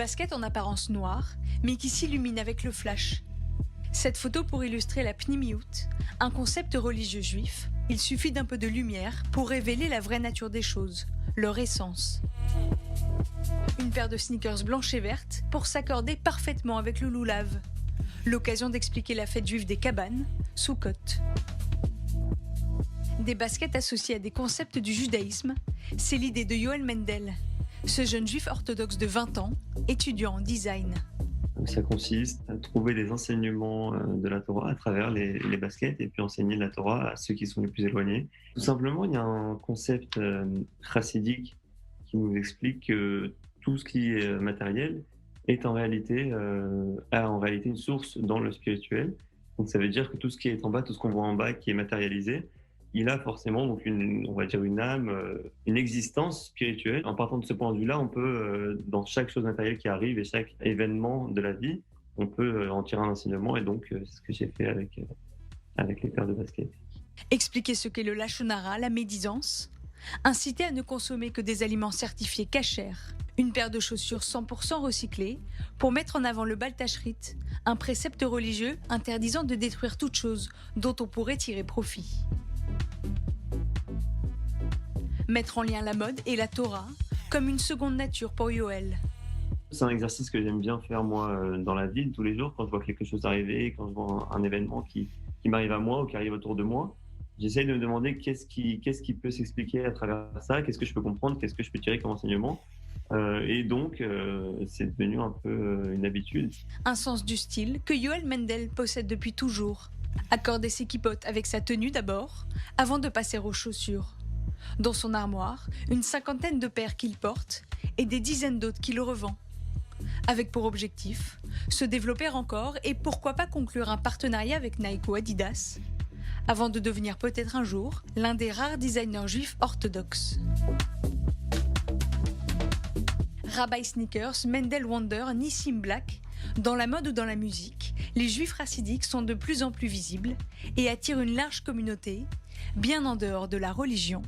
basket en apparence noire, mais qui s'illumine avec le flash. Cette photo pour illustrer la pnimiout, un concept religieux juif. Il suffit d'un peu de lumière pour révéler la vraie nature des choses, leur essence. Une paire de sneakers blanches et vertes pour s'accorder parfaitement avec le loulav. L'occasion d'expliquer la fête juive des cabanes, Sukkot. Des baskets associées à des concepts du judaïsme, c'est l'idée de Yoel Mendel, ce jeune juif orthodoxe de 20 ans, étudiant en design. Ça consiste à trouver des enseignements de la Torah à travers les baskets et puis enseigner la Torah à ceux qui sont les plus éloignés. Tout simplement, il y a un concept chassidique qui nous explique que tout ce qui est matériel est a en réalité une source dans le spirituel. Donc ça veut dire que tout ce qui est en bas, tout ce qu'on voit en bas qui est matérialisé, il a forcément donc on va dire une âme, une existence spirituelle. En partant de ce point de vue-là, on peut, dans chaque chose matérielle qui arrive et chaque événement de la vie, on peut en tirer un enseignement. Et donc, c'est ce que j'ai fait avec les paires de baskets. Expliquer ce qu'est le lashon hara, la médisance. Inciter à ne consommer que des aliments certifiés kasher. Une paire de chaussures 100% recyclées pour mettre en avant le bal tachrit, un précepte religieux interdisant de détruire toute chose dont on pourrait tirer profit. Mettre en lien la mode et la Torah comme une seconde nature pour Yoel. C'est un exercice que j'aime bien faire moi dans la ville tous les jours quand je vois quelque chose arriver, quand je vois un événement qui m'arrive à moi ou qui arrive autour de moi. J'essaye de me demander qu'est-ce qui peut s'expliquer à travers ça, qu'est-ce que je peux comprendre, qu'est-ce que je peux tirer comme enseignement. Et donc, c'est devenu un peu une habitude. Un sens du style que Yoel Mendel possède depuis toujours. Accorder ses kippotes avec sa tenue d'abord, avant de passer aux chaussures. Dans son armoire, une 50aine de paires qu'il porte et des dizaines d'autres qu'il revend. Avec pour objectif, se développer encore et pourquoi pas conclure un partenariat avec Nike ou Adidas, avant de devenir peut-être un jour l'un des rares designers juifs orthodoxes. Rabbi Sneakers, Mendel Wonder, Nissim Black, dans la mode ou dans la musique, les juifs chassidiques sont de plus en plus visibles et attirent une large communauté, bien en dehors de la religion.